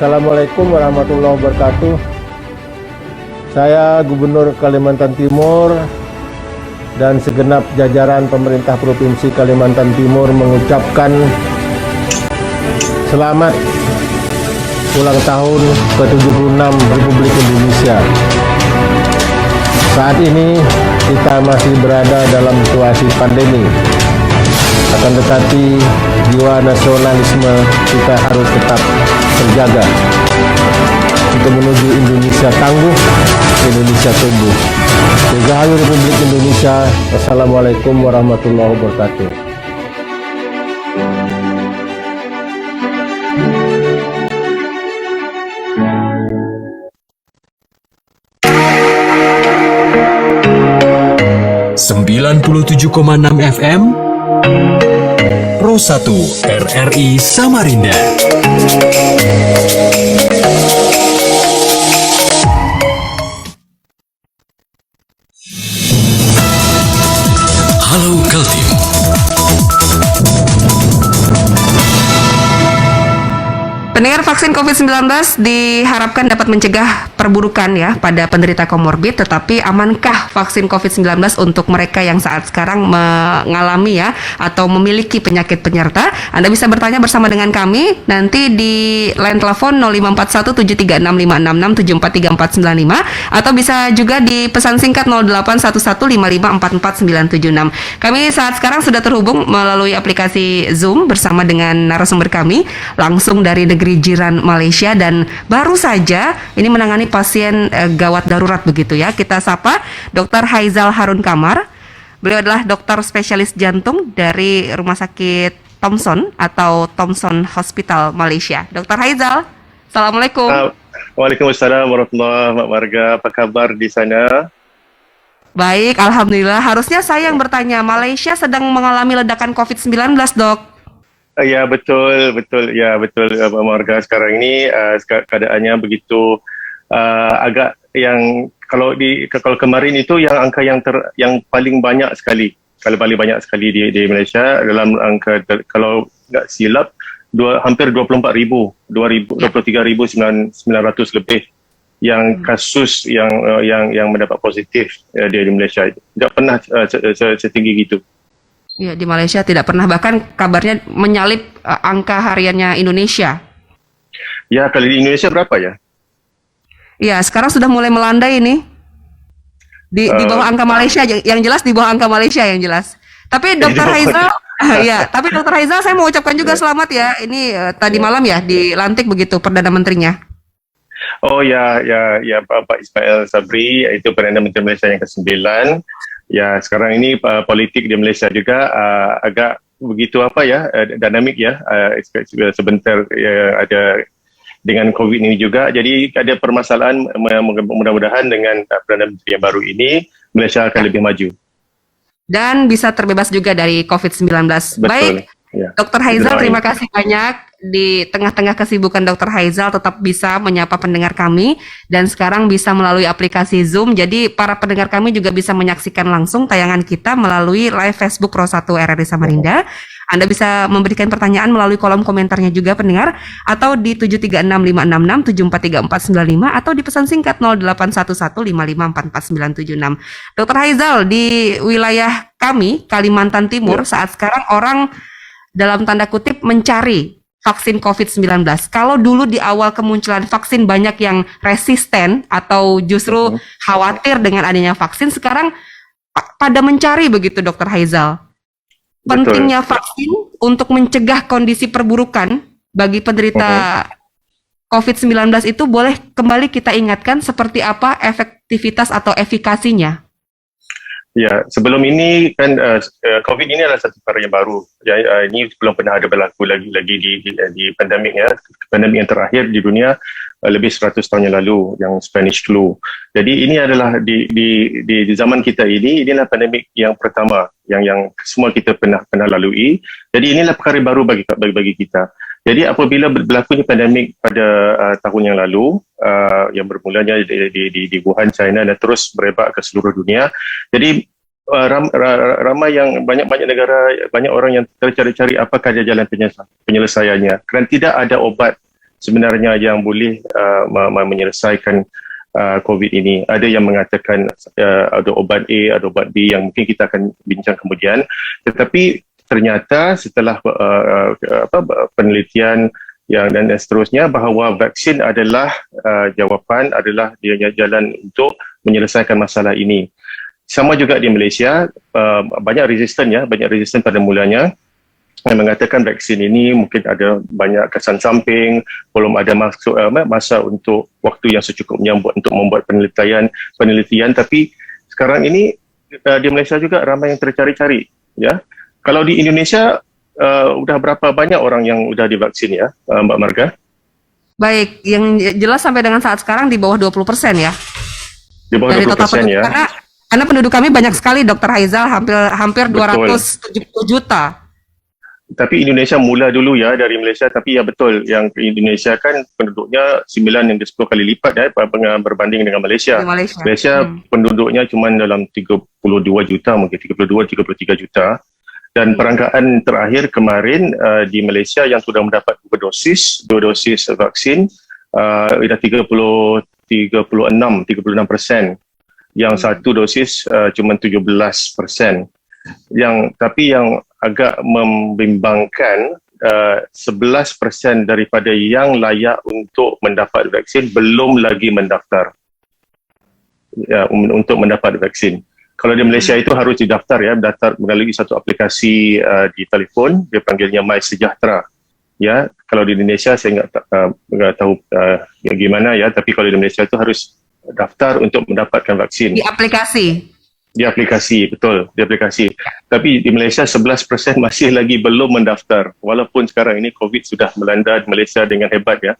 Assalamualaikum warahmatullahi wabarakatuh. Saya Gubernur Kalimantan Timur dan segenap jajaran pemerintah Provinsi Kalimantan Timur mengucapkan selamat ulang tahun ke-76 Republik Indonesia. Saat ini kita masih berada dalam situasi pandemi. Akan tetapi jiwa nasionalisme kita harus tetap terjaga untuk menuju Indonesia tangguh, Indonesia tumbuh. Dirgahayu Republik Indonesia. Wassalamualaikum warahmatullahi wabarakatuh. .6 FM Pro 1 RRI Samarinda. Halo Kaltim. Pendengar, vaksin COVID-19 diharapkan dapat mencegah perburukan ya pada penderita komorbid, tetapi amankah vaksin COVID-19 untuk mereka yang saat sekarang mengalami ya atau memiliki penyakit penyerta? Anda bisa bertanya bersama dengan kami nanti di line telepon 0541736566743495 atau bisa juga di pesan singkat 081155444976. Kami saat sekarang sudah terhubung melalui aplikasi Zoom bersama dengan narasumber kami langsung dari negeri jiran Malaysia dan baru saja ini menangani pasien gawat darurat begitu ya. Kita sapa Dr. Haizal Harun Kamar. Beliau adalah dokter spesialis jantung dari Rumah Sakit Thomson atau Thomson Hospital Malaysia. Dr. Haizal, Assalamualaikum. Waalaikumsalam warahmatullahi wabarakatuh. Warga, apa kabar di sana? Baik, alhamdulillah. Harusnya saya yang bertanya, Malaysia sedang mengalami ledakan COVID-19, Dok. Ya betul. Ya betul. Warga sekarang ini keadaannya begitu agak yang kalau kemarin itu yang angka yang paling banyak sekali, di Malaysia dalam angka, kalau nggak silap hampir 24,000, 23,900 lebih yang kasus yang mendapat positif di Malaysia. Nggak pernah setinggi gitu. Ya, di Malaysia tidak pernah, bahkan kabarnya menyalip angka hariannya Indonesia. Ya, kalau di Indonesia berapa ya? Ya, sekarang sudah mulai melandai ini. Di bawah angka Malaysia, yang jelas di bawah angka Malaysia yang jelas. Tapi Dr. Haizal, tapi Dr. Haizal saya mau ucapkan juga selamat ya. Ini tadi malam ya dilantik begitu Perdana Menterinya. Oh ya, Pak Ismail Sabri, itu Perdana Menteri Malaysia yang ke-9. Ya, sekarang ini politik di Malaysia juga agak begitu dinamik ya. Sebentar ya, ada dengan COVID ini juga. Jadi ada permasalahan, mudah-mudahan dengan Perdana Menteri yang baru ini Malaysia akan lebih maju. Dan bisa terbebas juga dari COVID-19. Betul. Baik, ya. Dr. Haizal, terima kasih banyak. Di tengah-tengah kesibukan Dr. Haizal tetap bisa menyapa pendengar kami dan sekarang bisa melalui aplikasi Zoom. Jadi para pendengar kami juga bisa menyaksikan langsung tayangan kita melalui live Facebook Pro 1 RRI Samarinda. Anda bisa memberikan pertanyaan melalui kolom komentarnya juga pendengar, atau di 736-566-743-495 atau di pesan singkat 081155444976. Dr. Haizal, di wilayah kami Kalimantan Timur saat sekarang orang dalam tanda kutip mencari vaksin COVID-19. Kalau dulu di awal kemunculan vaksin banyak yang resisten atau justru khawatir dengan adanya vaksin, sekarang pada mencari begitu Dr. Haizal. Pentingnya vaksin untuk mencegah kondisi perburukan bagi penderita COVID-19 itu boleh kembali kita ingatkan seperti apa efektivitas atau efikasinya? Ya, sebelum ini kan COVID ini adalah satu varian baru. Ya, ini belum pernah ada berlaku lagi di pandemik ya. Pandemik yang terakhir di dunia lebih 100 tahun yang lalu, yang Spanish flu. Jadi ini adalah di zaman kita inilah pandemik yang pertama yang semua kita pernah lalui. Jadi inilah perkara baru bagi kita. Jadi apabila berlakunya pandemik pada tahun yang lalu, yang bermulanya di Wuhan, China dan terus berebak ke seluruh dunia. Jadi ramai yang banyak negara, banyak orang yang tercari-cari apakah jalan penyelesaiannya. Kerana tidak ada obat sebenarnya yang boleh menyelesaikan COVID ini. Ada yang mengatakan ada obat A, ada obat B yang mungkin kita akan bincang kemudian. Tetapi ternyata setelah penelitian dan seterusnya bahawa vaksin adalah jawapan, adalah dia jalan untuk menyelesaikan masalah ini. Sama juga di Malaysia, banyak resisten pada mulanya yang mengatakan vaksin ini mungkin ada banyak kesan samping, belum ada masa untuk waktu yang secukupnya untuk membuat penelitian, tapi sekarang ini di Malaysia juga ramai yang tercari-cari, ya. Kalau di Indonesia udah berapa banyak orang yang udah divaksin ya, Mbak Marga? Baik, yang jelas sampai dengan saat sekarang di bawah 20% ya. Di bawah Dari 20% total penduduk, ya. Karena penduduk kami banyak sekali, Dr. Haizal, hampir Betul. 270 juta. Tapi Indonesia mula dulu ya dari Malaysia, tapi ya betul yang Indonesia kan penduduknya 9 hingga 10 kali lipat ya berbanding dengan Malaysia. Malaysia penduduknya cuma dalam 32 juta, mungkin 32-33 juta. Dan perangkaan terakhir kemarin di Malaysia yang sudah mendapat dua dosis vaksin sudah 36%. Yang satu dosis cuma 17%. Tapi yang agak membimbangkan 11% daripada yang layak untuk mendapat vaksin belum lagi mendaftar untuk mendapat vaksin. Kalau di Malaysia itu harus didaftar ya, daftar melalui satu aplikasi di telefon, dia panggilnya My Sejahtera. Ya, kalau di Indonesia saya enggak tahu gimana ya, tapi kalau di Malaysia itu harus daftar untuk mendapatkan vaksin. Di aplikasi. Di aplikasi, betul, di aplikasi. Tapi di Malaysia 11% masih lagi belum mendaftar, walaupun sekarang ini COVID sudah melanda Malaysia dengan hebat ya.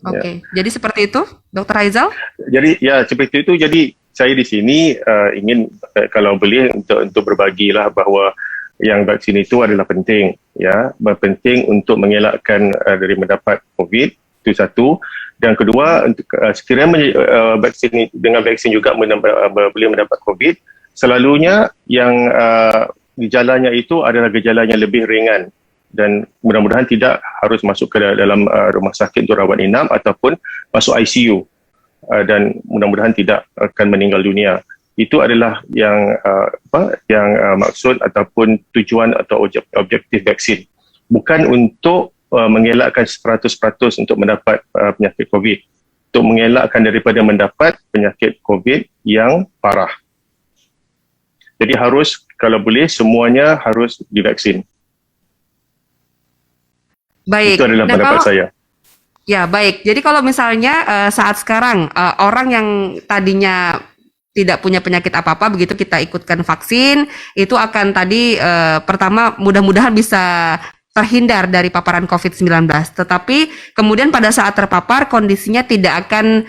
Oke, jadi seperti itu, Dr. Haizal? Jadi ya seperti itu. Jadi saya di sini ingin kalau boleh untuk berbagilah bahawa yang vaksin itu adalah penting, ya, penting untuk mengelakkan dari mendapat COVID, itu satu. Dan kedua, sekiranya dengan vaksin juga boleh mendapat COVID, selalunya yang gejalanya itu adalah gejala yang lebih ringan. Dan mudah-mudahan tidak harus masuk ke dalam rumah sakit untuk rawat inap ataupun masuk ICU, dan mudah-mudahan tidak akan meninggal dunia. Itu adalah yang maksud ataupun tujuan atau objektif vaksin, bukan untuk mengelakkan 100% untuk mendapat penyakit COVID, untuk mengelakkan daripada mendapat penyakit COVID yang parah. Jadi harus, kalau boleh, semuanya harus divaksin. Baik. Itu adalah pendapat saya. Ya, baik. Jadi kalau misalnya saat sekarang orang yang tadinya tidak punya penyakit apa-apa, begitu kita ikutkan vaksin, itu akan tadi pertama mudah-mudahan bisa terhindar dari paparan COVID-19. Tetapi kemudian pada saat terpapar kondisinya tidak akan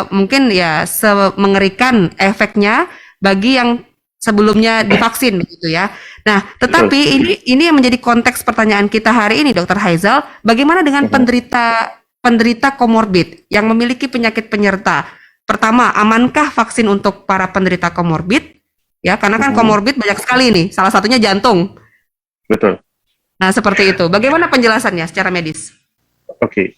mungkin ya semengerikan efeknya bagi yang sebelumnya divaksin begitu ya. Nah, tetapi ini yang menjadi konteks pertanyaan kita hari ini, Dr. Haizal, bagaimana dengan penderita komorbid yang memiliki penyakit penyerta? Pertama, amankah vaksin untuk para penderita komorbid? Ya, karena kan komorbid banyak sekali nih, salah satunya jantung. Betul. Nah, seperti itu. Bagaimana penjelasannya secara medis? Okey.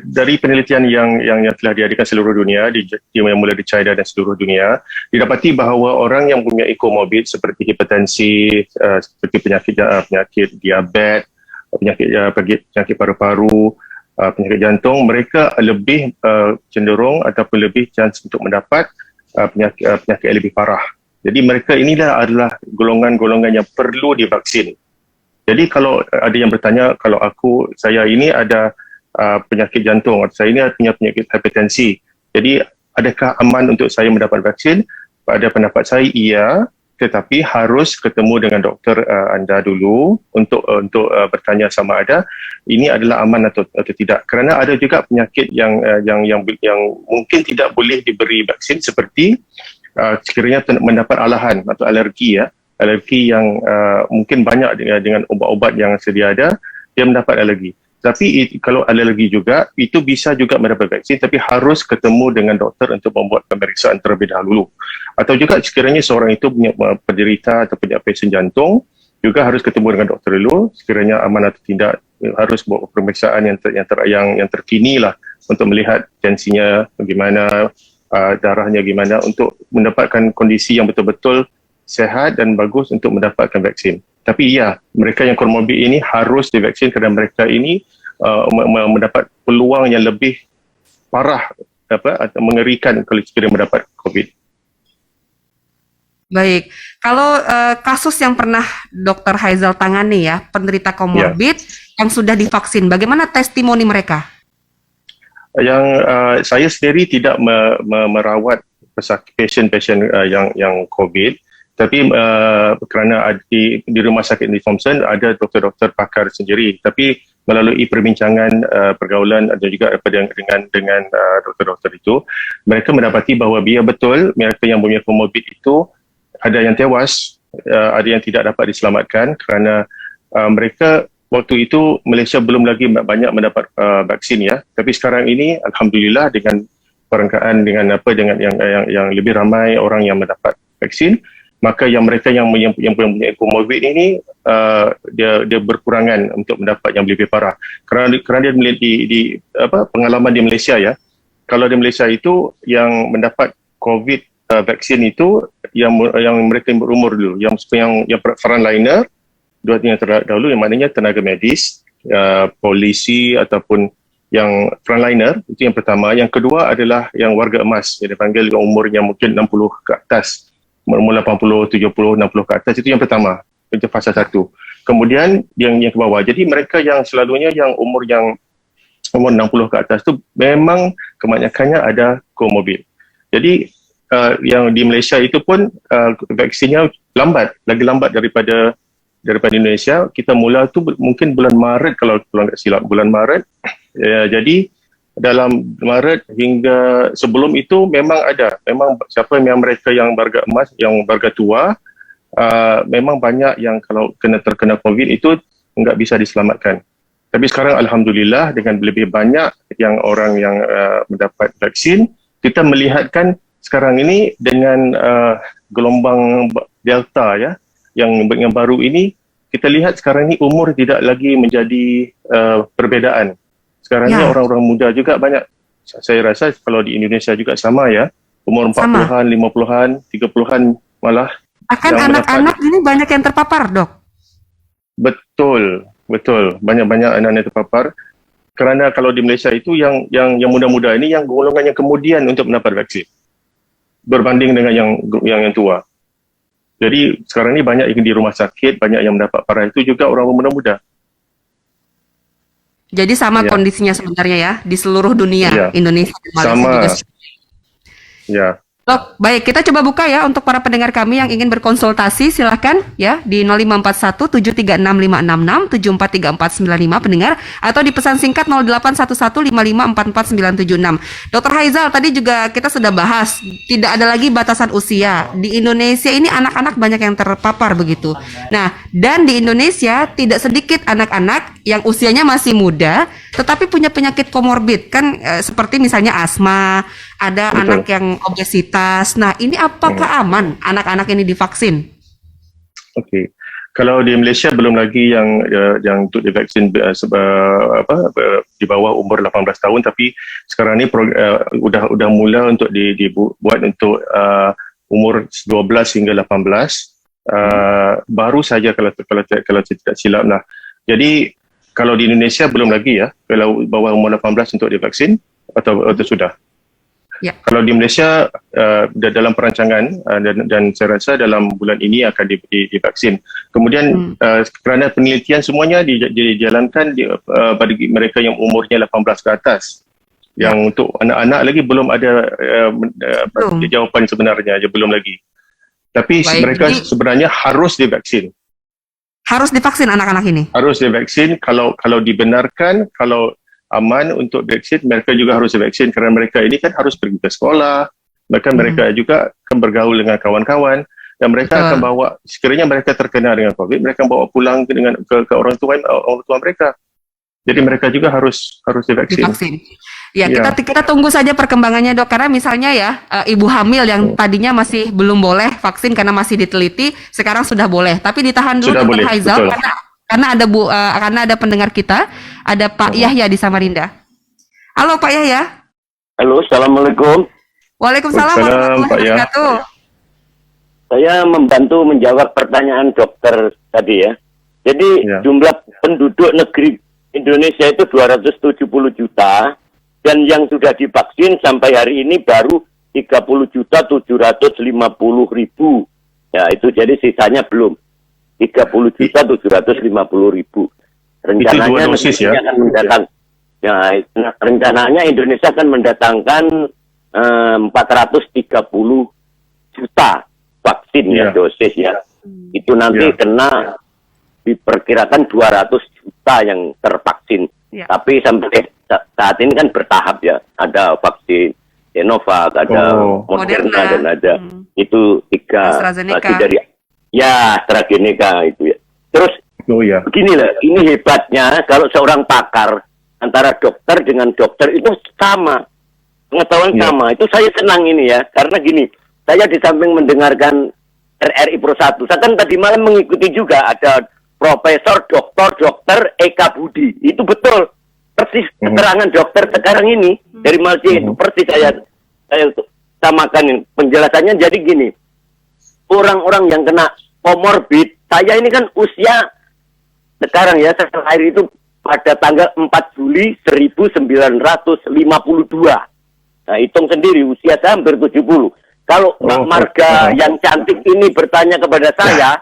Dari penelitian yang telah diadakan seluruh dunia, yang mulai di China dan seluruh dunia, didapati bahawa orang yang punya komorbid seperti hipertensi, seperti penyakit diabetes, penyakit paru-paru, penyakit jantung, mereka lebih cenderung ataupun lebih chance untuk mendapat penyakit yang lebih parah. Jadi mereka inilah adalah golongan-golongan yang perlu divaksin. Jadi kalau ada yang bertanya, kalau saya ini ada penyakit jantung, atau saya ini punya penyakit hipertensi, jadi adakah aman untuk saya mendapat vaksin? Pada pendapat saya, iya, tetapi harus ketemu dengan doktor anda dulu untuk bertanya sama ada ini adalah aman atau tidak. Kerana ada juga penyakit yang mungkin tidak boleh diberi vaksin, seperti sekiranya mendapat alahan atau alergi ya. Alergi yang mungkin banyak dengan ubat-ubat yang sedia ada, dia mendapat alergi. Tapi kalau alergi juga, itu bisa juga mendapat vaksin, tapi harus ketemu dengan doktor untuk membuat pemeriksaan terlebih dahulu. Atau juga sekiranya seorang itu punya penderita atau punya pacient jantung, juga harus ketemu dengan doktor dulu, sekiranya aman atau tidak harus buat pemeriksaan yang terkini lah untuk melihat tensinya bagaimana, darahnya gimana, untuk mendapatkan kondisi yang betul-betul sehat dan bagus untuk mendapatkan vaksin. Tapi ya, mereka yang komorbid ini harus divaksin kerana mereka ini mendapat peluang yang lebih parah atau mengerikan kalau sekiranya mendapat COVID. Baik, kalau kasus yang pernah Dr. Haizal tangani ya, penderita komorbid yang sudah divaksin, bagaimana testimoni mereka? Yang saya sendiri tidak merawat pasien-pasien yang COVID, tapi kerana di rumah sakit di Thompson ada doktor-doktor pakar sendiri, tapi melalui perbincangan pergaulan dan juga dengan doktor-doktor itu, mereka mendapati bahawa biar betul mereka yang punya komorbid itu ada yang tewas, ada yang tidak dapat diselamatkan kerana mereka waktu itu Malaysia belum lagi banyak mendapat vaksin ya. Tapi sekarang ini alhamdulillah dengan perangkaan dengan yang lebih ramai orang yang mendapat vaksin, maka yang mereka yang punya komorbid ini dia berkurangan untuk mendapat yang lebih parah. Kerana dia melihat di pengalaman di Malaysia ya. Kalau di Malaysia itu yang mendapat COVID vaksin itu yang mereka yang berumur dulu, yang frontliner, dua yang terdahulu, yang maknanya tenaga medis, polisi ataupun yang frontliner, itu yang pertama. Yang kedua adalah yang warga emas, yang dipanggil umurnya mungkin 60 ke atas, umur 80, 70, 60 ke atas, itu yang pertama, itu fasa 1. Kemudian yang ke bawah, jadi mereka yang selalunya yang umur 60 ke atas tu memang kebanyakannya ada komorbid. Jadi yang di Malaysia itu pun vaksinnya lagi lambat daripada Indonesia. Kita mula tu mungkin bulan Maret kalau tak silap, bulan Maret. Jadi dalam Maret hingga sebelum itu memang siapa yang mereka yang warga emas, yang warga tua, memang banyak yang kalau terkena COVID itu enggak bisa diselamatkan. Tapi sekarang alhamdulillah dengan lebih banyak yang orang yang mendapat vaksin, kita melihatkan sekarang ini dengan gelombang Delta ya, yang baru ini, kita lihat sekarang ini umur tidak lagi menjadi perbezaan. Sekarang ini orang-orang muda juga banyak. Saya rasa kalau di Indonesia juga sama ya, umur 40-an, 50-an, 30-an malah. Akan anak-anak ini banyak yang terpapar, Dok? Betul. Banyak-banyak anak-anak yang terpapar. Kerana kalau di Malaysia itu yang muda-muda ini yang golongan yang kemudian untuk mendapat vaksin, berbanding dengan yang tua. Jadi sekarang ini banyak yang di rumah sakit, banyak yang mendapat parah, itu juga orang muda-muda. Jadi sama kondisinya sebenarnya ya di seluruh dunia, Indonesia dan Malaysia sama juga. Ya. Dok, baik, kita coba buka ya untuk para pendengar kami yang ingin berkonsultasi, silakan ya di 0541 736 566 743495 pendengar, atau di pesan singkat 0811 5544 976. Dr. Haizal, tadi juga kita sudah bahas tidak ada lagi batasan usia. Di Indonesia ini anak-anak banyak yang terpapar begitu. Nah, dan di Indonesia tidak sedikit anak-anak yang usianya masih muda tetapi punya penyakit komorbid kan, seperti misalnya asma, ada anak yang obesitas. Nah, ini apakah aman anak-anak ini divaksin? Oke. Kalau di Malaysia belum lagi yang untuk divaksin di bawah umur 18 tahun, tapi sekarang ni udah mula untuk dibuat untuk umur 12 hingga 18. Baru saja kalau saya tidak silap lah. Jadi kalau di Indonesia belum lagi ya, kalau bawah umur 18 untuk divaksin atau sudah. Ya. Kalau di Malaysia dalam perancangan dan saya rasa dalam bulan ini akan divaksin. Kemudian kerana penelitian semuanya dijalankan bagi mereka yang umurnya 18 ke atas. Yang untuk anak-anak lagi belum ada jawapan sebenarnya, belum lagi. Tapi mereka sebenarnya harus divaksin. Harus divaksin anak-anak ini? Harus divaksin. Kalau dibenarkan, kalau aman untuk vaksin, mereka juga harus divaksin kerana mereka ini kan harus pergi ke sekolah, bahkan mereka juga akan bergaul dengan kawan-kawan dan mereka akan bawa, sekiranya mereka terkena dengan COVID, mereka bawa pulang ke orang tua mereka. Jadi mereka juga harus divaksin. Ya, kita tunggu saja perkembangannya, Dok, karena misalnya ya ibu hamil yang tadinya masih belum boleh vaksin karena masih diteliti, sekarang sudah boleh. Tapi ditahan dulu, Dr. Haizal, karena karena ada pendengar kita, ada Pak Yahya di Samarinda. Halo Pak Yahya. Halo, Assalamualaikum. Waalaikumsalam Waalaikumsalam, warahmatullahi Pak Yah. wabarakatuh. Saya membantu menjawab pertanyaan dokter tadi ya. Jadi Ya. jumlah penduduk negeri Indonesia itu 270 juta dan yang sudah divaksin sampai hari ini baru 30.750.000. Ya, itu jadi sisanya belum. 30.750.000. Rencananya Itu 2 dosis ya? akan rencananya Indonesia akan mendatangkan 430 juta vaksin ya, dosis ya. Itu nanti kena diperkirakan 200 juta yang tervaksin. Ya. Tapi sampai saat ini kan bertahap ya. Ada vaksin Sinovac, ada Moderna dan ada itu 3 AstraZeneca. lagi dari AstraZeneca itu ya. Terus beginilah, ini hebatnya kalau seorang pakar antara dokter dengan dokter itu sama. Pengetahuan sama. Itu saya senang ini ya. Karena gini, saya di samping mendengarkan RRI Pro 1, saya kan tadi malam mengikuti juga ada Profesor Dr. Eka Budi. Itu betul. Persis keterangan dokter sekarang ini dari Malaysia itu persis saya samakan ini. Penjelasannya jadi gini. Orang-orang yang kena komorbid, saya ini kan usia sekarang ya, saya lahir itu pada tanggal 4 Juli 1952. Nah, hitung sendiri usia saya hampir 70. Kalau Mbak Marga yang cantik ini bertanya kepada saya,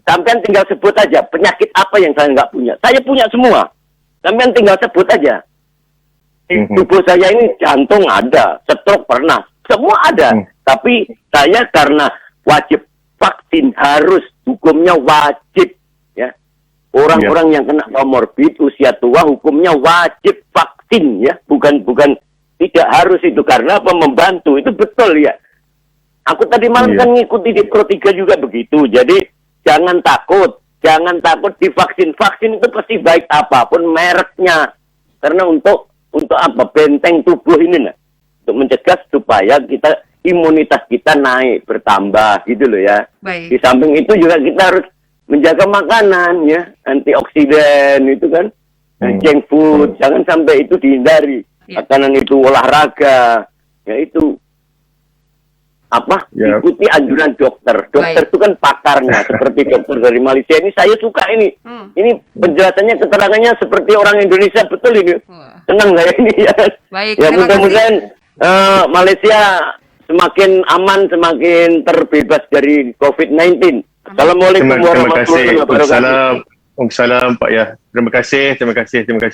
sampean tinggal sebut aja penyakit apa yang saya nggak punya. Saya punya semua. Sampean tinggal sebut aja. Di tubuh saya ini jantung ada, stroke pernah, semua ada. Tapi saya karena wajib vaksin, harus hukumnya wajib ya. Orang-orang yang kena komorbid usia tua hukumnya wajib vaksin ya, bukan tidak harus itu karena apa, membantu itu betul ya. Aku tadi malam kan ngikuti di Pro 3 juga begitu. Jadi jangan takut divaksin. Vaksin itu pasti baik apapun mereknya. Karena untuk apa? Benteng tubuh ini nah. Untuk mencegah supaya imunitas kita naik, bertambah gitu loh ya. Baik. Di samping itu juga kita harus menjaga makanan ya, antioksidan itu kan. Junk food, jangan sampai itu dihindari. Makanan itu olahraga, ya itu ikuti anjuran dokter. Dokter itu kan pakarnya, seperti dokter dari Malaysia ini saya suka ini. Ini penjelasannya, keterangannya seperti orang Indonesia, betul ini. Senang saya ini ya. Baik, ya terima mudah-mudahan Malaysia semakin aman, semakin terbebas dari COVID-19. Assalamualaikum warahmatullahi wabarakatuh. Waalaikumsalam Pak Yah. Terima kasih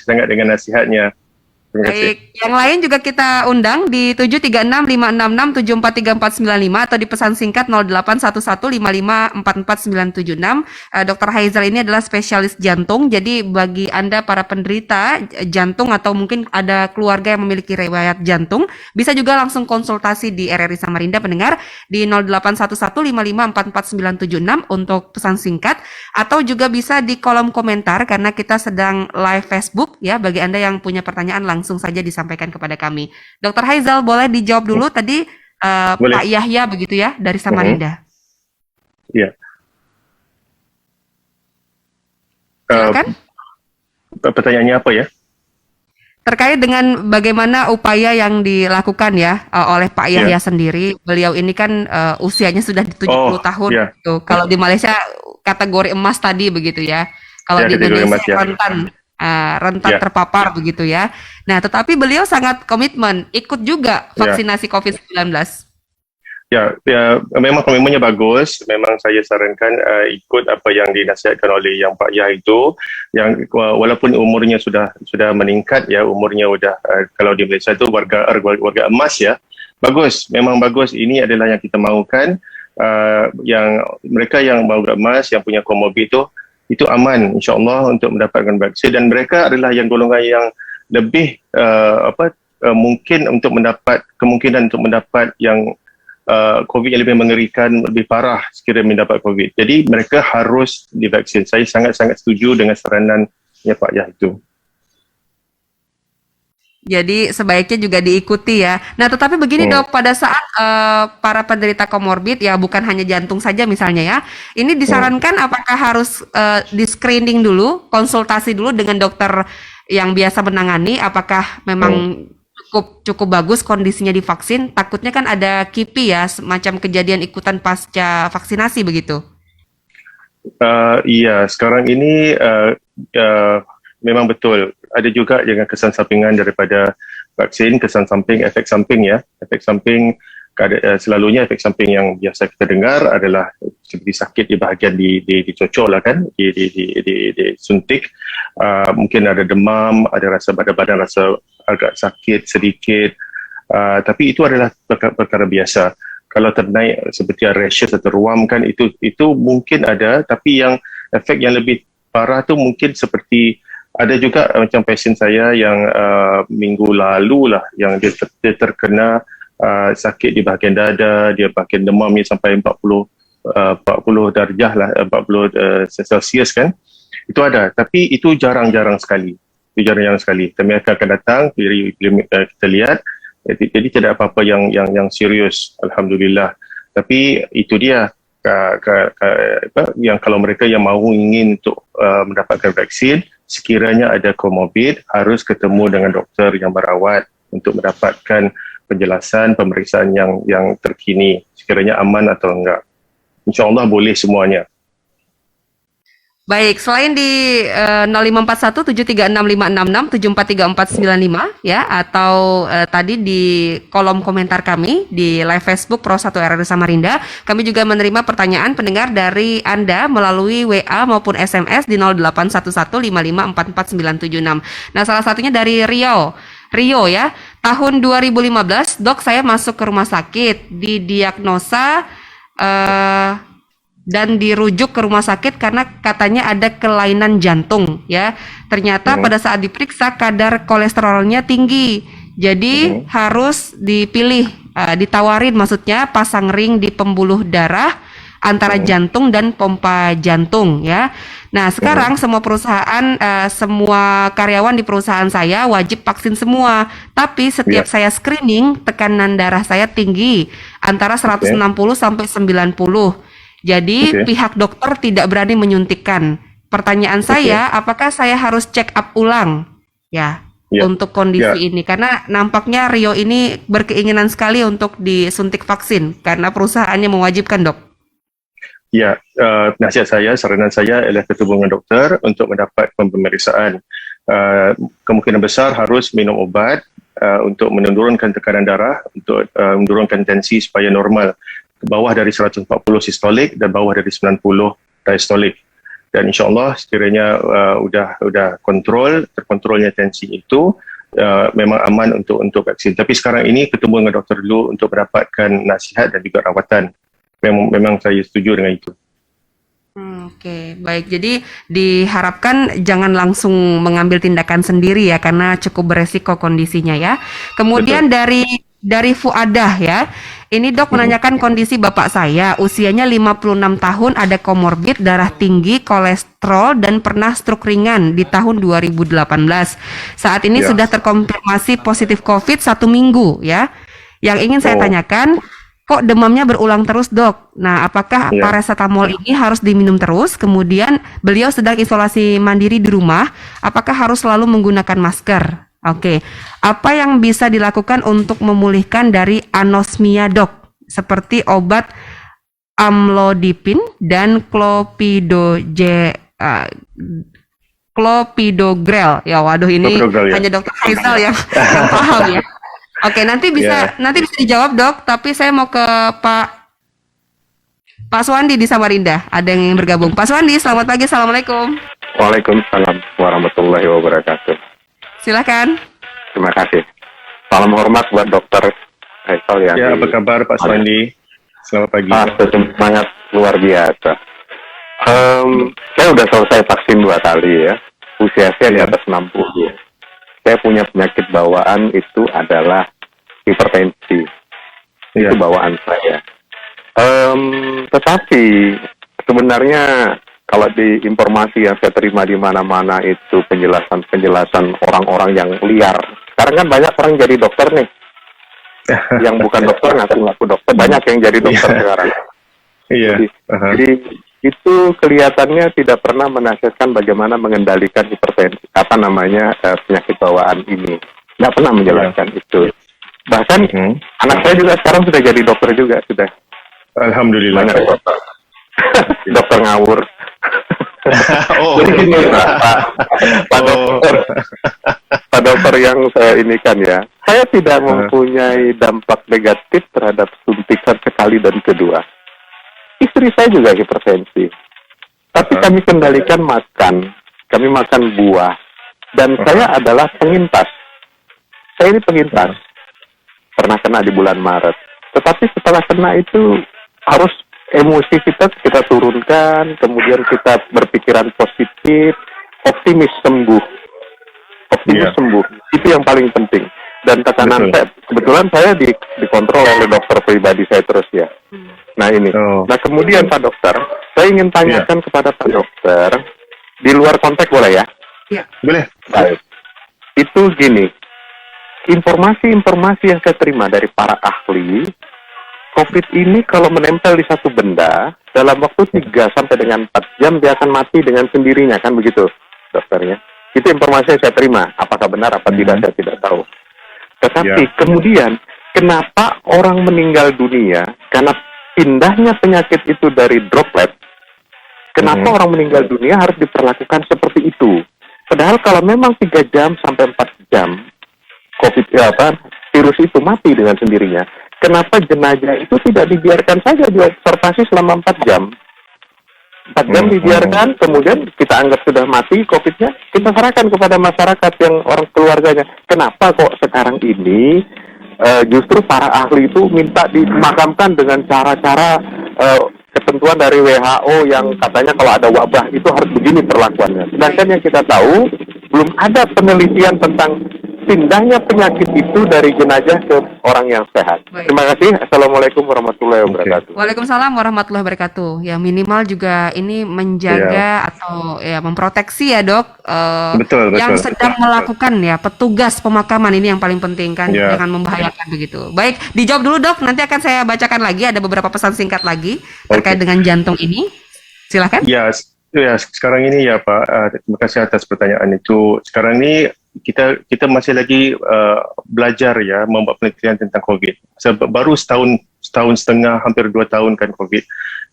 sangat dengan nasihatnya. Terima kasih. Baik, yang lain juga kita undang di 736-566-743495 atau di pesan singkat 081155444976. Dr. Haizal ini adalah spesialis jantung, jadi bagi Anda para penderita jantung atau mungkin ada keluarga yang memiliki riwayat jantung, bisa juga langsung konsultasi di RRI Samarinda pendengar di 081155444976 untuk pesan singkat, atau juga bisa di kolom komentar karena kita sedang live Facebook ya, bagi Anda yang punya pertanyaan langsung saja disampaikan kepada kami. Dr. Haizal, boleh dijawab dulu tadi Pak Yahya begitu ya dari Samarinda. Iya. Silakan. Pertanyaannya apa ya? Terkait dengan bagaimana upaya yang dilakukan ya oleh Pak Yahya sendiri. Beliau ini kan usianya sudah 70 tahun. Tuh. Kalau di Malaysia kategori emas tadi begitu ya. Kalau di Indonesia rentan terpapar begitu ya. Nah, tetapi beliau sangat komitmen ikut juga vaksinasi COVID-19. Ya, memang komitmennya bagus. Memang saya sarankan ikut apa yang dinasihatkan oleh yang Pak Yah itu, yang walaupun umurnya sudah meningkat ya, umurnya sudah kalau di Malaysia itu warga emas ya. Bagus, memang bagus. Ini adalah yang kita mahukan. Yang mereka yang warga emas yang punya komorbid itu aman insya-Allah untuk mendapatkan vaksin, dan mereka adalah yang golongan yang lebih mungkin untuk kemungkinan untuk mendapat yang COVID yang lebih mengerikan, lebih parah sekiranya mendapat COVID. Jadi mereka harus divaksin. Saya sangat-sangat setuju dengan saranan Pak Yah itu. Jadi sebaiknya juga diikuti ya. Nah, tetapi begini Dok, pada saat para penderita komorbid ya bukan hanya jantung saja misalnya ya, ini disarankan apakah harus di screening dulu, konsultasi dulu dengan dokter yang biasa menangani, apakah memang cukup bagus kondisinya divaksin? Takutnya kan ada KIPI ya, semacam kejadian ikutan pasca vaksinasi begitu. Iya, sekarang ini memang betul. Ada juga dengan kesan sampingan daripada vaksin, kesan samping, efek samping ya. Efek samping, selalunya efek samping yang biasa kita dengar adalah seperti sakit di bahagian dicocol lah kan, disuntik. Mungkin ada demam, ada rasa badan rasa agak sakit sedikit. Tapi itu adalah perkara biasa. Kalau ternaik seperti rashes atau ruam kan itu mungkin ada, tapi yang efek yang lebih parah tu mungkin seperti ada juga macam pasien saya yang minggu lalu lah yang dia terkena sakit di bahagian dada, dia bahagian demamnya sampai 40 darjah lah, 40 Celsius kan. Itu ada, tapi itu jarang-jarang sekali. Kami akan datang, kita lihat. Jadi tidak apa-apa yang serius, alhamdulillah. Tapi itu dia yang kalau mereka yang mahu ingin untuk mendapatkan vaksin, sekiranya ada komorbid harus ketemu dengan doktor yang merawat untuk mendapatkan penjelasan pemeriksaan yang terkini, sekiranya aman atau enggak. InsyaAllah boleh semuanya. Baik, selain di 0541-736566-743495 ya, atau tadi di kolom komentar kami di live Facebook Pro 1 RRI Samarinda, kami juga menerima pertanyaan pendengar dari Anda melalui WA maupun SMS di 0811554496. Nah, salah satunya dari Rio ya, tahun 2015, Dok, saya masuk ke rumah sakit, didiagnosa dan dirujuk ke rumah sakit karena katanya ada kelainan jantung ya. Ternyata pada saat diperiksa kadar kolesterolnya tinggi. Jadi harus dipilih, ditawarin maksudnya pasang ring di pembuluh darah antara jantung dan pompa jantung ya. Nah, sekarang semua perusahaan, semua karyawan di perusahaan saya wajib vaksin semua. Tapi setiap saya screening, tekanan darah saya tinggi antara 160 sampai 90. Jadi pihak dokter tidak berani menyuntikkan. Pertanyaan saya, apakah saya harus check up ulang ya untuk kondisi ini? Karena nampaknya Rio ini berkeinginan sekali untuk disuntik vaksin karena perusahaannya mewajibkan, Dok. Ya, saranan saya adalah ketemu dengan dokter untuk mendapat pemeriksaan. Kemungkinan besar harus minum obat untuk menurunkan tekanan darah, untuk menurunkan tensi supaya normal. Bawah dari 140 sistolik dan bawah dari 90 diastolik. Dan insyaAllah sekiranya udah terkontrolnya tensi itu memang aman untuk vaksin. Tapi sekarang ini ketemu dengan doktor dulu untuk mendapatkan nasihat dan juga rawatan. Memang saya setuju dengan itu. Oke, baik. Jadi diharapkan jangan langsung mengambil tindakan sendiri ya, karena cukup beresiko kondisinya ya. Kemudian dari Fuadah ya, ini Dok menanyakan kondisi bapak saya, usianya 56 tahun, ada komorbid, darah tinggi, kolesterol, dan pernah stroke ringan di tahun 2018. Saat ini sudah terkonfirmasi positif COVID 1 minggu ya. Yang ingin saya tanyakan, kok demamnya berulang terus, Dok? Nah, apakah paracetamol ini harus diminum terus? Kemudian beliau sedang isolasi mandiri di rumah, apakah harus selalu menggunakan masker? Oke, apa yang bisa dilakukan untuk memulihkan dari anosmia, Dok? Seperti obat amlodipin dan clopidogrel. Ya, waduh ini hanya Dokter Faisal yang paham ya. Oke, nanti bisa dijawab, Dok. Tapi saya mau ke Pak Suwandi di Samarinda. Ada yang bergabung. Pak Suwandi, selamat pagi. Assalamualaikum. Waalaikumsalam warahmatullahi wabarakatuh. Silakan. Terima kasih. Salam hormat buat Dokter Faisal ya. Ya, apa kabar Pak Suwandi? Selamat pagi. Semangat luar biasa. Saya udah selesai vaksin 2 kali ya. Usia saya di atas 60. Saya punya penyakit bawaan itu adalah hipertensi. Itu bawaan saya. Tetapi sebenarnya kalau di informasi yang saya terima di mana-mana itu penjelasan orang-orang yang liar Sekarang kan banyak orang jadi dokter nih. Yang bukan dokter ngaku-ngaku dokter, banyak yang jadi dokter sekarang. Iya. Jadi itu kelihatannya tidak pernah menasihatkan bagaimana mengendalikan hipertensi, penyakit bawaan ini. Nggak pernah menjelaskan itu. Bahkan anak saya juga sekarang sudah jadi dokter juga, sudah. Alhamdulillah. Banyak dokter. Dokter ngawur. Oh. Jadi gini, Pak dokter yang saya ini kan ya, saya tidak mempunyai dampak negatif terhadap suntikan sekali dan kedua. Istri saya juga hipertensi, tapi kami kendalikan makan, kami makan buah, dan saya adalah pengintas. Saya ini pengintas, pernah kena di bulan Maret, tetapi setelah kena itu harus emosi kita turunkan, kemudian kita berpikiran positif, optimis sembuh. Sembuh, itu yang paling penting. Dan tekanan saya, kebetulan saya dikontrol oleh dokter pribadi saya terus ya. Nah ini, nah kemudian Pak Dokter, saya ingin tanyakan kepada Pak Dokter, di luar konteks boleh ya? Iya. Boleh. Baik. Itu gini, informasi-informasi yang saya terima dari para ahli, COVID ini kalau menempel di satu benda, dalam waktu 3 sampai dengan 4 jam dia akan mati dengan sendirinya, kan begitu dokternya? Itu informasi yang saya terima, apakah benar apa tidak saya tidak tahu. Tetapi kemudian, kenapa orang meninggal dunia karena pindahnya penyakit itu dari droplet, kenapa orang meninggal dunia harus diperlakukan seperti itu? Padahal kalau memang 3 jam sampai 4 jam, virus itu mati dengan sendirinya, kenapa jenazah itu tidak dibiarkan saja diobservasi selama 4 jam? 4 jam dibiarkan, kemudian kita anggap sudah mati COVID-nya, kita serahkan kepada masyarakat yang orang keluarganya. Kenapa kok sekarang ini justru para ahli itu minta dimakamkan dengan cara-cara ketentuan dari WHO yang katanya kalau ada wabah itu harus begini perlakuannya. Sedangkan yang kita tahu, belum ada penelitian tentang pindahnya penyakit itu dari jenazah ke orang yang sehat. Baik. Terima kasih. Assalamualaikum warahmatullahi wabarakatuh. Waalaikumsalam warahmatullahi wabarakatuh. Ya minimal juga ini menjaga atau ya memproteksi ya dok. Betul. Yang sedang melakukan ya petugas pemakaman ini yang paling penting kan, jangan membahayakan begitu. Baik, dijawab dulu dok. Nanti akan saya bacakan lagi ada beberapa pesan singkat lagi terkait dengan jantung ini. Silakan. Ya, sekarang ini ya Pak. Terima kasih atas pertanyaan itu. Sekarang ini kita masih lagi belajar ya membuat penelitian tentang COVID. Baru setahun setengah, hampir 2 tahun kan COVID.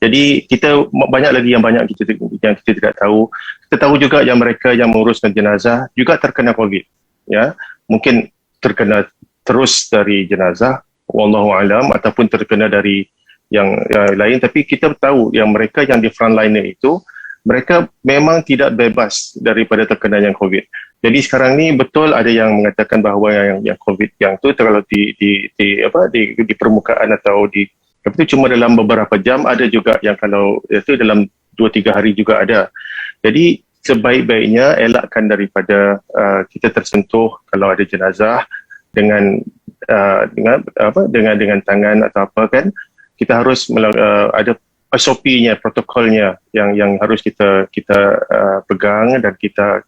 Jadi kita banyak lagi yang kita tidak tahu. Kita tahu juga yang mereka yang menguruskan jenazah juga terkena COVID. Ya, mungkin terkena terus dari jenazah, wallahu alam, ataupun terkena dari yang lain. Tapi kita tahu yang mereka yang di frontliner itu mereka memang tidak bebas daripada terkena yang COVID. Jadi sekarang ni betul ada yang mengatakan bahawa yang COVID yang tu kalau di permukaan atau itu cuma dalam beberapa jam, ada juga yang kalau itu dalam 2-3 hari juga ada. Jadi sebaik-baiknya elakkan daripada kita tersentuh kalau ada jenazah dengan tangan atau apa kan. Kita harus ada SOP-nya, protokolnya yang harus kita pegang dan kita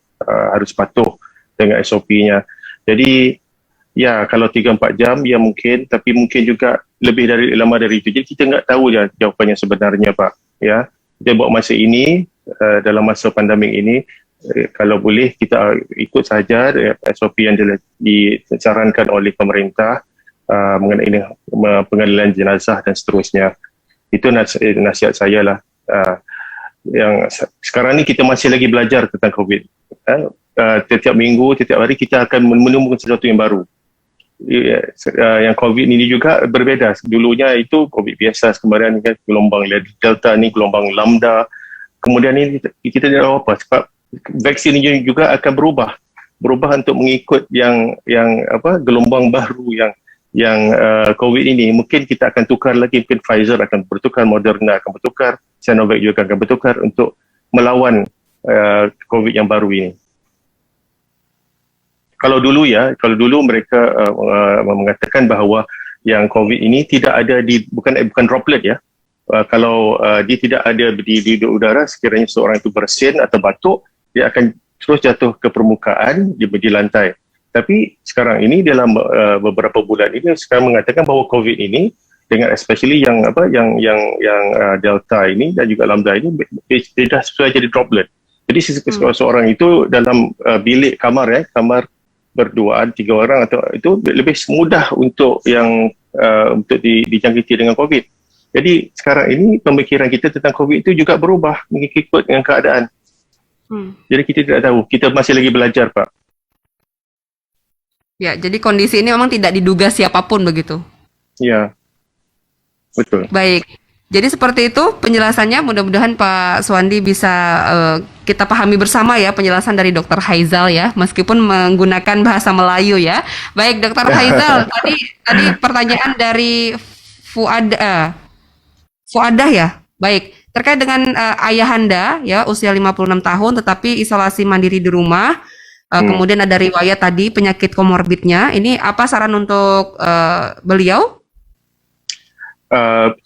harus patuh dengan SOP-nya. Jadi ya kalau 3-4 jam ya mungkin, tapi mungkin juga lebih lama dari itu. Jadi kita nggak tahu ya jawapannya sebenarnya Pak. Ya, kita buat masa ini dalam masa pandemik ini kalau boleh kita ikut saja SOP yang disarankan oleh pemerintah mengenai pengadilan jenazah dan seterusnya. Itu nasihat saya lah. Yang sekarang ni kita masih lagi belajar tentang COVID. Setiap minggu, setiap hari kita akan menemukan sesuatu yang baru. Yang COVID ini juga berbeza. Dulunya itu COVID biasa, kemarin kan gelombang Delta ni, gelombang Lambda. Kemudian ini kita tidak tahu apa sebab vaksin ini juga akan berubah untuk mengikut yang gelombang baru yang COVID ini. Mungkin kita akan tukar lagi, mungkin Pfizer akan bertukar, Moderna akan bertukar, Sinovac juga akan bertukar untuk melawan COVID yang baru ini. Kalau dulu mereka mengatakan bahawa yang COVID ini tidak ada bukan droplet ya. Kalau dia tidak ada di udara, sekiranya seorang itu bersin atau batuk, dia akan terus jatuh ke permukaan di lantai. Tapi sekarang ini dalam beberapa bulan ini sekarang mengatakan bahawa COVID ini dengan especially yang Delta ini dan juga Lambda ini dia dah sudah jadi droplet. Jadi seorang itu dalam bilik kamar berduaan 3 orang atau itu lebih mudah untuk untuk dijangkiti dengan COVID. Jadi sekarang ini pemikiran kita tentang COVID itu juga berubah mengikut dengan keadaan. Jadi kita tidak tahu, kita masih lagi belajar, Pak. Ya, jadi kondisi ini memang tidak diduga siapapun begitu. Ya. Betul. Baik. Jadi seperti itu penjelasannya, mudah-mudahan Pak Suwandi bisa kita pahami bersama ya penjelasan dari Dr. Haizal ya, meskipun menggunakan bahasa Melayu ya. Baik Dr. Haizal, tadi pertanyaan dari Fuadah ya. Baik, terkait dengan ayahanda ya usia 56 tahun tetapi isolasi mandiri di rumah, kemudian ada riwayat tadi penyakit komorbidnya. Ini apa saran untuk beliau?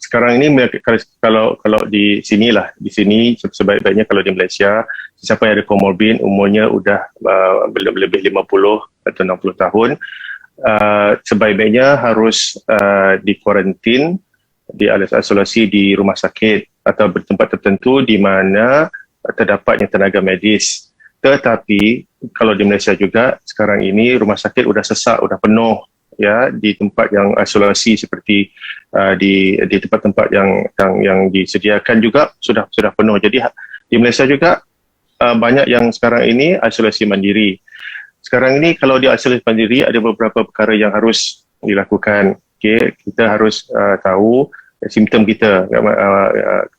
Sekarang ini kalau di sini sebaik-baiknya kalau di Malaysia siapa yang ada komorbid umurnya udah lebih 50 atau 60 tahun sebaik-baiknya harus dikuarantin di isolasi di rumah sakit atau tempat tertentu di mana terdapatnya tenaga medis. Tetapi kalau di Malaysia juga sekarang ini rumah sakit udah sesak, udah penuh ya di tempat yang isolasi seperti di tempat-tempat yang disediakan juga sudah penuh. Jadi di Malaysia juga banyak yang sekarang ini isolasi mandiri. Sekarang ini kalau di isolasi mandiri ada beberapa perkara yang harus dilakukan. Okay, kita harus tahu simptom kita,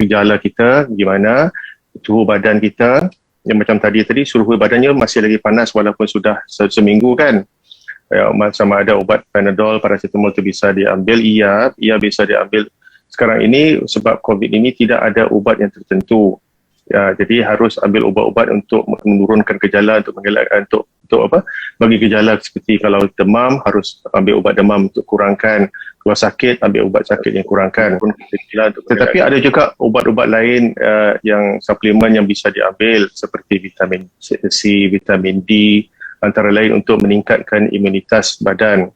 gejala kita gimana, suhu badan kita yang macam tadi suhu badannya masih lagi panas walaupun sudah seminggu kan. Sama ada obat Panadol, paracetamol itu bisa diambil, ia bisa diambil. Sekarang ini sebab COVID ini tidak ada ubat yang tertentu. Ya, jadi harus ambil ubat-ubat untuk menurunkan gejala, untuk bagi gejala seperti kalau demam harus ambil ubat demam untuk kurangkan, kalau sakit ambil ubat sakit yang kurangkan. Tetapi ada juga ubat-ubat lain yang suplemen yang bisa diambil seperti vitamin C, vitamin D, antara lain untuk meningkatkan imunitas badan.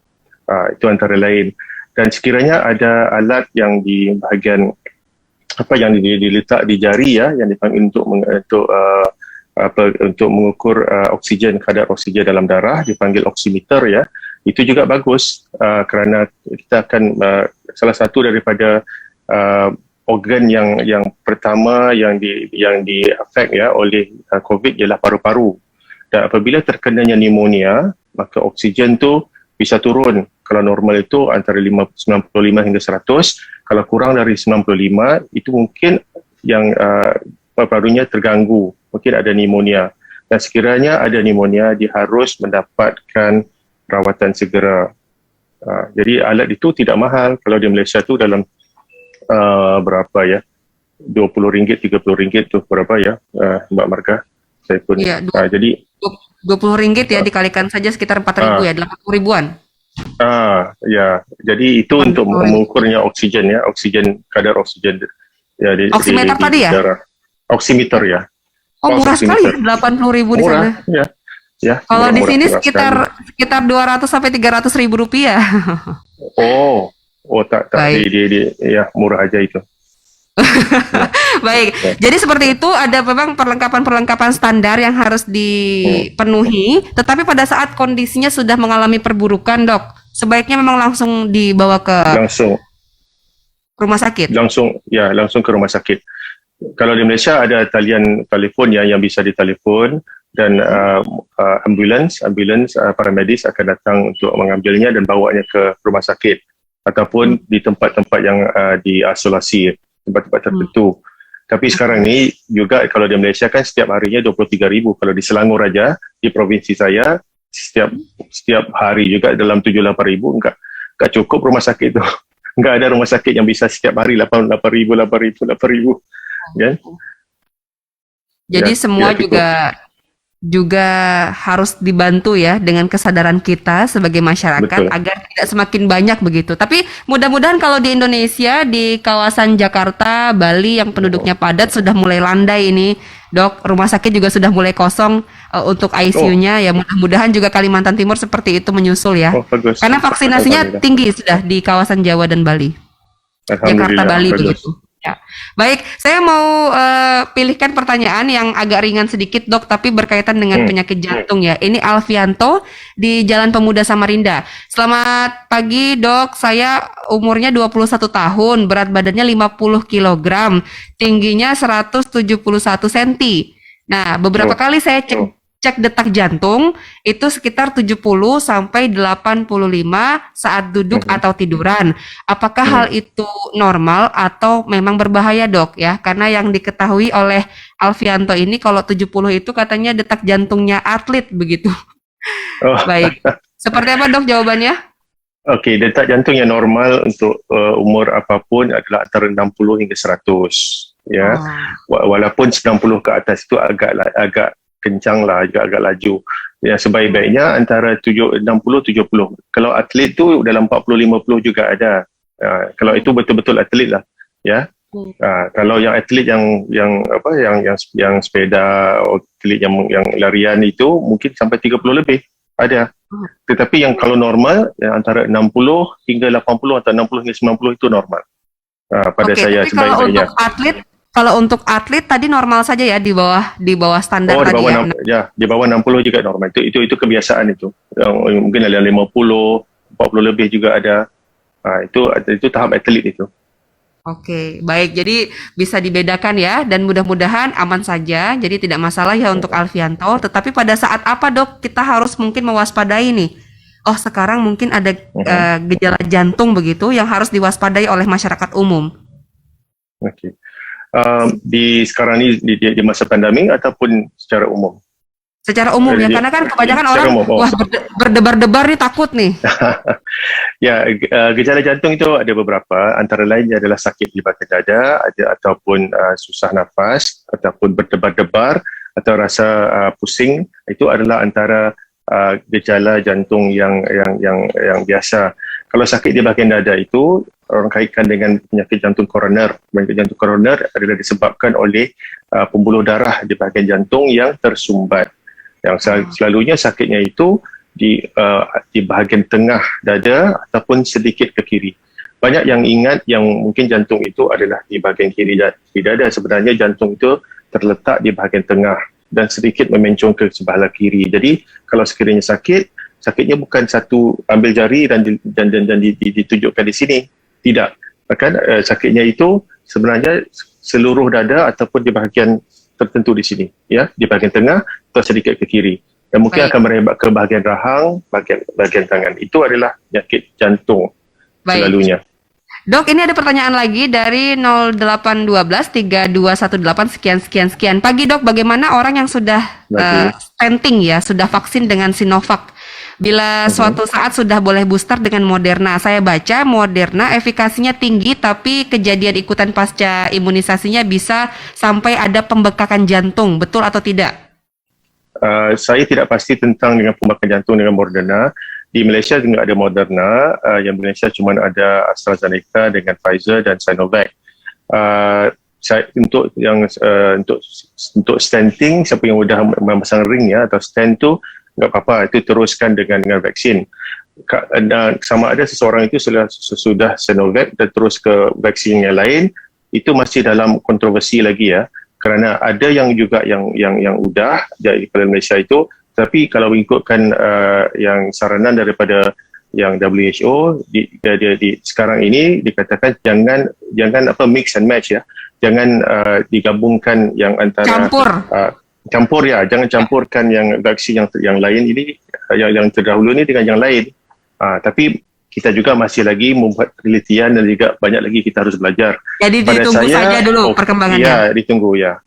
Itu antara lain. Dan sekiranya ada alat yang di bahagian yang diletak di jari ya, yang dipanggil untuk mengukur oksigen, kadar oksigen dalam darah, dipanggil oximeter ya. Itu juga bagus kerana kita akan salah satu daripada organ yang pertama yang di affect ya oleh COVID ialah paru-paru. Dan apabila terkenanya pneumonia, maka oksigen tu bisa turun. Kalau normal itu antara 95 hingga 100, kalau kurang dari 95, itu mungkin yang paru-parunya terganggu, mungkin ada pneumonia. Dan sekiranya ada pneumonia, dia harus mendapatkan perawatan segera. Jadi alat itu tidak mahal. Kalau di Malaysia tu dalam berapa ya, RM20, RM30 tu berapa ya, Mbak Marga? Saya pun. Ya, jadi RM20 ya dikalikan saja sekitar 4.000 ya, 80 ribuan. Ya, jadi itu untuk mengukurnya oksigen ya, kadar oksigen ya di oximeter tadi ya? Darah. Oximeter ya. Oh, murah sekali ya, 80.000 di sana. Ya. Kalau di sini sekitar 200 sampai 300 ribu rupiah. Oh, tak ya murah aja itu. Baik, jadi seperti itu ada memang perlengkapan standar yang harus dipenuhi, tetapi pada saat kondisinya sudah mengalami perburukan dok, sebaiknya memang langsung dibawa ke rumah sakit. Langsung ke rumah sakit. Kalau di Malaysia ada talian telefon yang bisa ditelepon dan ambulans paramedis akan datang untuk mengambilnya dan bawanya ke rumah sakit ataupun di tempat-tempat yang diisolasi, tempat-tempat tertentu. Tapi sekarang ni juga kalau di Malaysia kan setiap harinya 23,000. Kalau di Selangor aja di provinsi saya setiap hari juga dalam 78,000 enggak cukup rumah sakit tu. Enggak ada rumah sakit yang bisa setiap hari 8,000 kan? Jadi semua juga harus dibantu ya dengan kesadaran kita sebagai masyarakat. Betul. Agar tidak semakin banyak begitu. Tapi mudah-mudahan kalau di Indonesia, di kawasan Jakarta, Bali yang penduduknya padat sudah mulai landai ini, dok, rumah sakit juga sudah mulai kosong. untuk ICU-nya ya, mudah-mudahan juga Kalimantan Timur seperti itu menyusul ya. Oh, bagus. Karena vaksinasinya Alhamdulillah. tinggi sudah di kawasan Jawa dan Bali. Jakarta, Bali bagus. begitu. Ya. Baik, saya mau pilihkan pertanyaan yang agak ringan sedikit Dok, tapi berkaitan dengan penyakit jantung ya. Ini Alfianto di Jalan Pemuda Samarinda. Selamat pagi Dok, saya umurnya 21 tahun, berat badannya 50 kg, tingginya 171 cm. Nah, beberapa kali saya cek detak jantung itu sekitar 70 sampai 85 saat duduk atau tiduran. Apakah hal itu normal atau memang berbahaya Dok ya? Karena yang diketahui oleh Alfianto ini kalau 70 itu katanya detak jantungnya atlet begitu. Oh. Baik. Seperti apa Dok jawabannya? Okey, detak jantung yang normal untuk umur apapun adalah antara 60 hingga 100 ya. Walaupun 90 ke atas itu agak kencang lah, agak laju. Ya, sebaik-baiknya antara 60-70. Kalau atlet tu dalam 40-50 juga ada. Kalau itu betul-betul atlet lah, ya. Kalau yang atlet yang sepeda, atlet yang larian itu mungkin sampai 30 lebih ada. Tetapi yang kalau normal antara 60 hingga 80 atau 60 hingga 90 itu normal. Pada saya sebaik-baiknya. Kalau untuk atlet tadi normal saja ya, di bawah standar di tadi bawah ya. Di bawah 60 juga normal. Itu kebiasaan itu. Mungkin ada 50, 40 lebih juga ada. Itu tahap atlet itu. Oke, baik. Jadi bisa dibedakan ya, dan mudah-mudahan aman saja. Jadi tidak masalah ya untuk Alfianto. Tetapi pada saat apa Dok kita harus mungkin mewaspadai nih? Oh, sekarang mungkin ada gejala jantung begitu yang harus diwaspadai oleh masyarakat umum. Okey. Di sekarang ni di masa pandemik ataupun secara umum? Secara umum ya, karena kan kebanyakan orang wah berdebar-debar nih takut nih. Ya, gejala jantung itu ada beberapa, antara lainnya adalah sakit di bahagian dada, ataupun susah nafas, ataupun berdebar-debar, atau rasa pusing. Itu adalah antara gejala jantung yang biasa. Kalau sakit di bahagian dada itu orang kaitkan dengan penyakit jantung koroner. Penyakit jantung koroner adalah disebabkan oleh pembuluh darah di bahagian jantung yang tersumbat. Yang selalunya sakitnya itu di bahagian tengah dada ataupun sedikit ke kiri. Banyak yang ingat yang mungkin jantung itu adalah di bahagian kiri dada. Sebenarnya jantung itu terletak di bahagian tengah dan sedikit memencong ke sebelah kiri. Jadi kalau sekiranya sakitnya bukan satu ambil jari dan ditunjukkan di sini. Tidak. Bahkan sakitnya itu sebenarnya seluruh dada ataupun di bahagian tertentu di sini, ya, di bahagian tengah atau sedikit ke kiri. Dan mungkin akan merebak ke bahagian rahang, bahagian tangan. Itu adalah penyakit jantung selalunya. Dok, ini ada pertanyaan lagi dari 0812 3218 sekian. Pagi Dok, bagaimana orang yang sudah stenting ya, sudah vaksin dengan Sinovac? Bila suatu saat sudah boleh booster dengan Moderna, saya baca Moderna efikasinya tinggi tapi kejadian ikutan pasca imunisasinya bisa sampai ada pembekakan jantung, betul atau tidak? Saya tidak pasti tentang dengan pembekakan jantung dengan Moderna. Di Malaysia juga ada Moderna, yang Malaysia cuma ada AstraZeneca dengan Pfizer dan Sinovac. Untuk stenting, siapa yang sudah memasang ring ya atau stent tu nggak apa-apa, itu teruskan dengan vaksin. Sama ada seseorang itu sudah Sinovac dan terus ke vaksin yang lain, itu masih dalam kontroversi lagi ya, kerana ada yang juga yang udah dari Malaysia itu, tapi kalau mengikutkan yang saranan daripada yang WHO di sekarang ini dikatakan jangan mix and match ya, jangan digabungkan yang antara campur ya, jangan campurkan yang vaksin yang lain ini, yang terdahulu ini dengan yang lain. Tapi kita juga masih lagi membuat penelitian dan juga banyak lagi kita harus belajar. Jadi ditunggu saja dulu perkembangannya. Ya, ditunggu ya.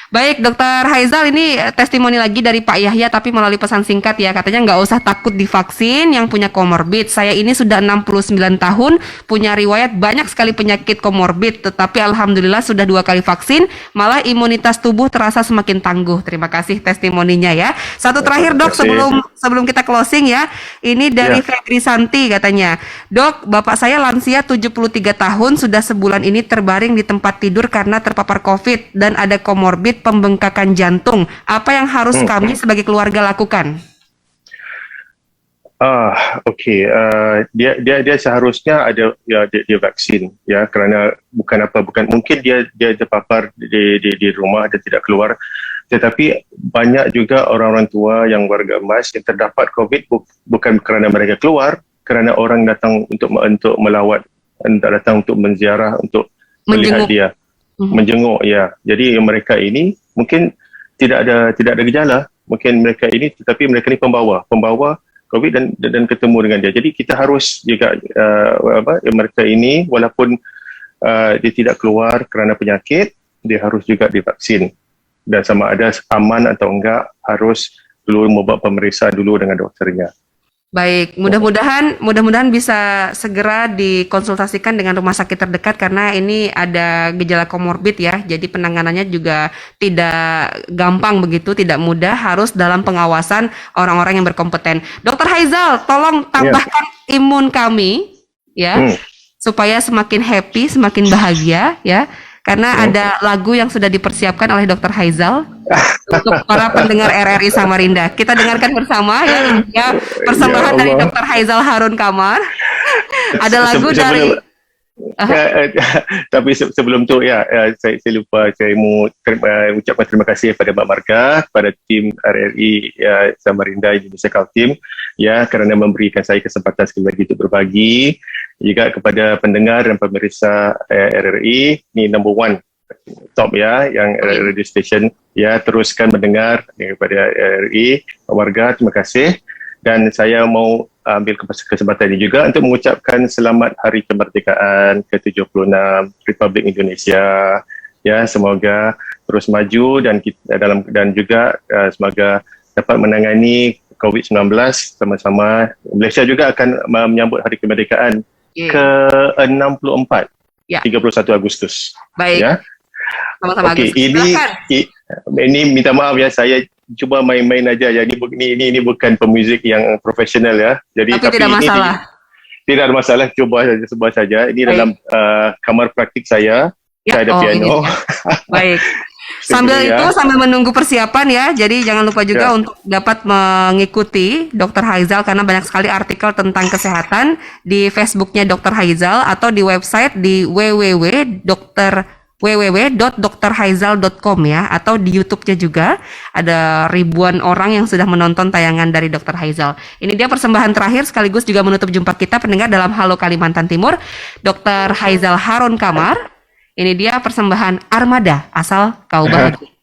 Baik, Dokter Haizal, ini testimoni lagi dari Pak Yahya tapi melalui pesan singkat ya. Katanya nggak usah takut divaksin yang punya komorbid. Saya ini sudah 69 tahun, punya riwayat banyak sekali penyakit komorbid, tetapi alhamdulillah sudah 2 kali vaksin, malah imunitas tubuh terasa semakin tangguh. Terima kasih testimoninya ya. Satu terakhir Dok, sebelum kita closing ya. Ini dari Febri Santi katanya. Dok, bapak saya lansia 73 tahun, sudah sebulan ini terbaring di tempat tidur karena terpapar COVID dan ada komorbid penyakit pembengkakan jantung. Apa yang harus kami sebagai keluarga lakukan? Okey. Dia seharusnya ada dia vaksin, ya, kerana bukan mungkin dia terpapar di rumah dan tidak keluar, tetapi banyak juga orang-orang tua yang warga emas yang terdapat COVID bukan kerana mereka keluar, kerana orang datang untuk melawat, datang untuk menziarah, untuk melihat dia, menjenguk, ya. Jadi mereka ini mungkin tidak ada gejala, mungkin mereka ini, tetapi mereka ini pembawa COVID dan ketemu dengan dia. Jadi kita harus juga mereka ini walaupun dia tidak keluar kerana penyakit, dia harus juga divaksin. Dan sama ada aman atau enggak, harus dulu membuat pemeriksaan dulu dengan dokternya. Baik, mudah-mudahan bisa segera dikonsultasikan dengan rumah sakit terdekat karena ini ada gejala komorbid ya. Jadi penanganannya juga tidak gampang begitu, tidak mudah, harus dalam pengawasan orang-orang yang berkompeten. Dr. Haizal, tolong tambahkan imun kami ya, supaya semakin happy, semakin bahagia ya. Karena ada lagu yang sudah dipersiapkan oleh Dr. Haizal untuk para pendengar RRI Samarinda. Kita dengarkan bersama ya persembahan dari Dr. Haizal Harun Kamar. Ada lagu dari tapi sebelum tu saya lupa, saya mau ucapkan terima kasih kepada Mbak Marga, kepada tim RRI Samarinda Indonesia Kaltim ya, kerana memberikan saya kesempatan sekali lagi untuk berbagi, juga kepada pendengar dan pemirsa RRI, ni number one top ya, yang radio station ya, teruskan mendengar daripada RRI. Mbak Marga, terima kasih. Dan saya mau ambil kesempatan ini juga untuk mengucapkan selamat Hari Kemerdekaan ke-76 Republik Indonesia. Ya, semoga terus maju dan juga semoga dapat menangani COVID-19 sama-sama. Malaysia juga akan menyambut Hari Kemerdekaan ke-64 31 Agustus. Baik. Ya. Sama-sama Okey, ini minta maaf ya, saya cuba main-main aja ya. Ini bukan pemuzik yang profesional ya. Jadi tapi tidak masalah. Tidak ada masalah, cuba saja. Ini dalam kamar praktik saya. Saya ada piano. Baik. Sambil itu, sambil menunggu persiapan ya, jadi jangan lupa juga untuk dapat mengikuti Dr. Haizal karena banyak sekali artikel tentang kesehatan di Facebooknya Dr. Haizal atau di website di www.drhaizal.com ya, atau di YouTube-nya juga ada ribuan orang yang sudah menonton tayangan dari Dr. Haizal. Ini dia persembahan terakhir sekaligus juga menutup jumpa kita pendengar dalam Halo Kalimantan Timur, Dr. Haizal Harun Kamar. Ini dia persembahan Armada, asal kau bahagia.